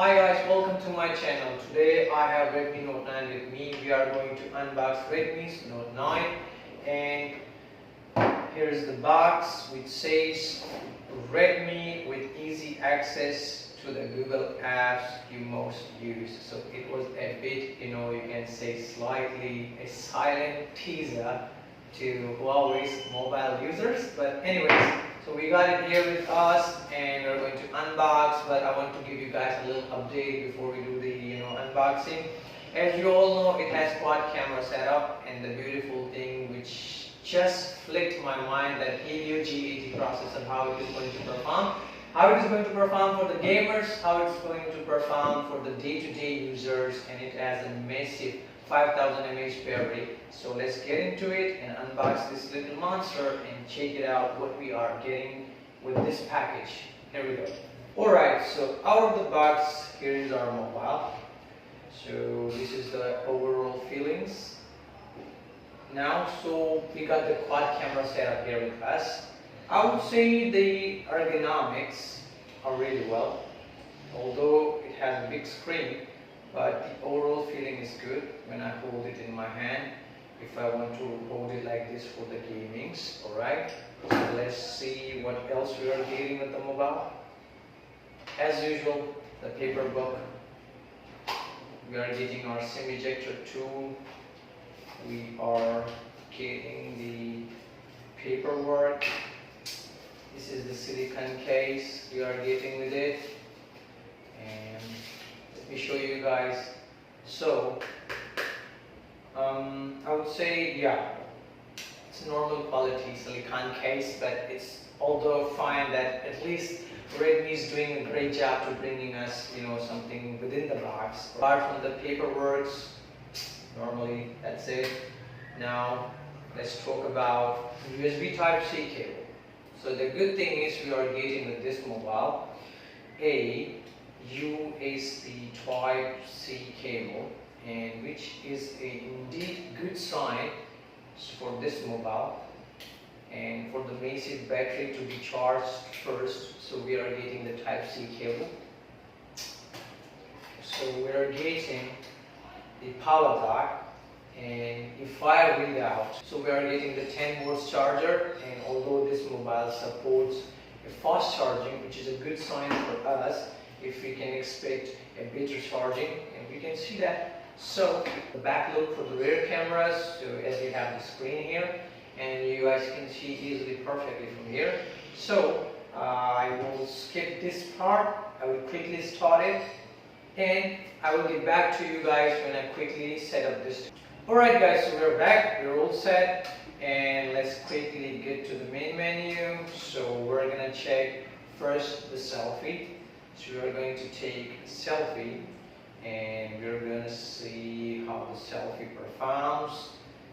Hi guys, welcome to my channel. Today I have Redmi Note 9 with me. We are going to unbox Redmi's Note 9, and here's the box which says Redmi with easy access to the Google apps you most use. So it was a bit, you can say slightly a silent teaser to Huawei's mobile users, but anyways, so we got it here with us and we're going to unbox, but I want to give you guys a little update before we do the unboxing. As you all know, it has quad camera setup, and the beautiful thing which just flicked my mind, that Helio G80 processor, how it is going to perform. How it is going to perform for the gamers, how it's going to perform for the day-to-day users, and it has a massive 5000 mAh battery. So let's get into it and unbox this little monster and check it out what we are getting with this package. Here we go. Alright, so out of the box, here is our mobile. So this is the overall feelings. Now, so we got the quad camera setup here with us. I would say the ergonomics are really well, although it has a big screen, but the overall feeling is good when I hold it in my hand. If I want to hold it like this for the gamings, alright. So let's see what else we are getting with the mobile. As usual, the paper book. We are getting our SIM ejector tool. We are getting the paperwork. This is the silicone case we are getting with it, and let me show you guys. So I would say, yeah, it's normal quality silicone case, but it's although fine that at least Redmi is doing a great job to bringing us something within the box. Apart from the paperwork, normally that's it. Now let's talk about USB Type-C cable. So the good thing is we are getting with this mobile a USB Type-C cable, and which is a indeed good sign for this mobile, and for the massive battery to be charged first. So we are getting the Type-C cable. So we are getting the power dock. And if I read out, so we are getting the 10 volts charger, and although this mobile supports a fast charging, which is a good sign for us if we can expect a better charging, and we can see that. So the back look for the rear cameras, so as you have the screen here, and you guys can see easily perfectly from here. So I will skip this part. I will quickly start it, and I will get back to you guys when I quickly set up this. Alright guys, so we're back, we're all set, and let's quickly get to the main menu. So we're gonna check first the selfie. So we're going to take a selfie, and we're gonna see how the selfie performs.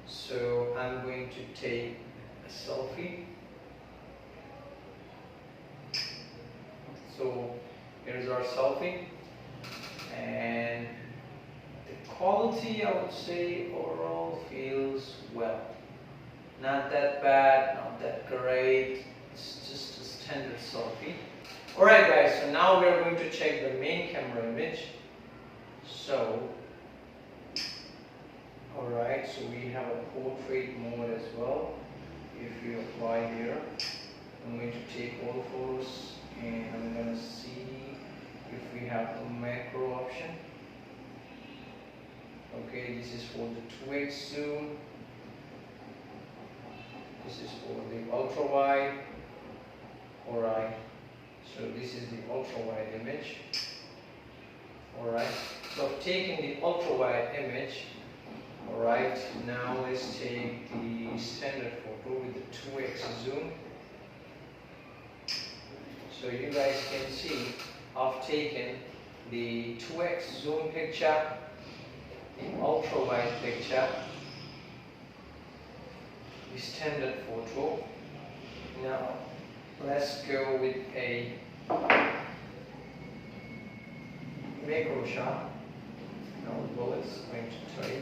So I'm going to take a selfie. So here's our selfie, and quality, I would say overall feels well. Not that bad, not that great. It's just a standard selfie. Alright guys, so now we are going to check the main camera image. So, alright, so we have a portrait mode as well. If you apply here, I'm going to take all photos, and I'm going to see if we have the macro option. Okay, this is for the 2x zoom. This is for the ultra wide. Alright, so this is the ultra wide image. Alright, so I've taken the ultra wide image. Alright, now let's take the standard photo with the 2x zoom. So you guys can see I've taken the 2x zoom picture, the ultra wide picture, the standard photo. Now let's go with a macro shot. Now the bullet's going to tell you.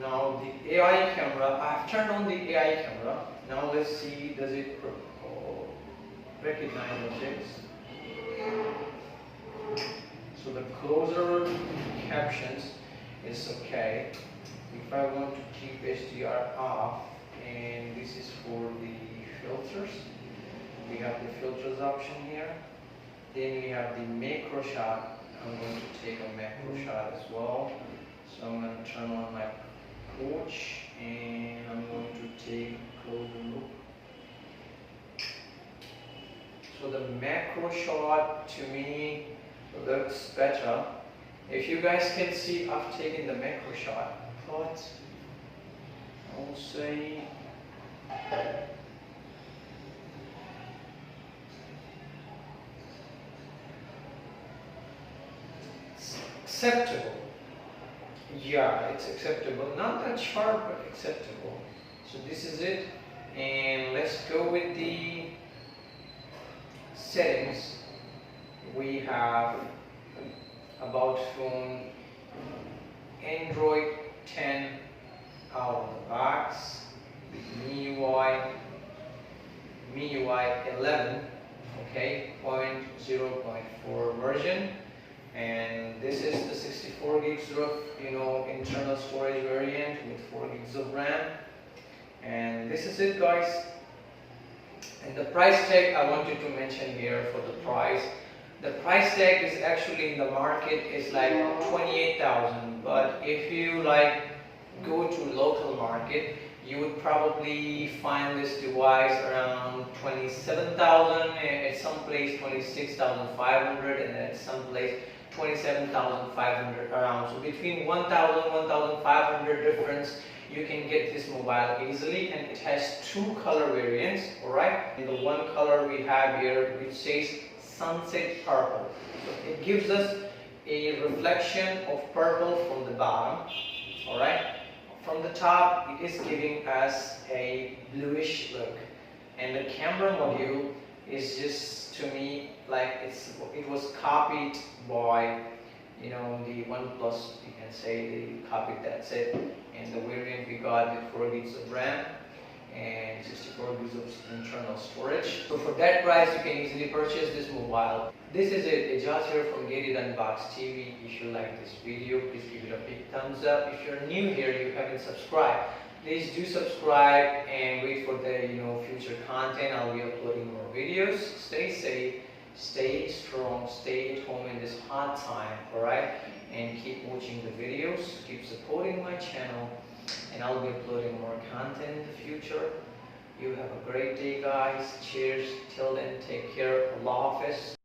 Now the AI camera, I've turned on the AI camera. Now let's see, does it recognize objects? So the closer captions is okay. If I want to keep HDR off, and this is for the filters, we have the filters option here. Then we have the macro shot. I'm going to take a macro shot as well. So I'm going to turn on my porch and I'm going to take a closer look. So the macro shot to me looks better. If you guys can see, I've taken the macro shot, but I'll say it's acceptable. Yeah, it's acceptable. Not that sharp, but acceptable. So this is it. And let's go with the settings. We have about phone, Android 10 out of the box, MIUI 11, okay, 0.4 version, and this is the 64 gigs of internal storage variant with 4 gigs of RAM, and this is it, guys. And the price tag I wanted to mention here for the price. The price tag is actually in the market is like 28,000, but if you go to local market, you would probably find this device around 27,000, at some place 26,500, and at some place 27,500 around. So between 1,000 1,500 difference, you can get this mobile easily, and it has two color variants. All right, and the one color we have here which says sunset purple. So it gives us a reflection of purple from the bottom. All right, from the top it is giving us a bluish look, and the camera module is just, to me, like it was copied by the OnePlus. You can say they copied that set, and the variant we got with 4 gigs of RAM and 64 gigs of internal storage. So for that price, you can easily purchase this mobile. This is it. Ejaz here from Gated Unbox TV. If you like this video, please give it a big thumbs up. If you're new here, you haven't subscribed, please do subscribe and wait for the future content. I'll be uploading more videos. Stay safe, stay strong, stay at home in this hot time. All right, and keep watching the videos, keep supporting my channel, and I'll be uploading more content in the future. You have a great day, guys. Cheers. Till then, take care. Allah Hafiz.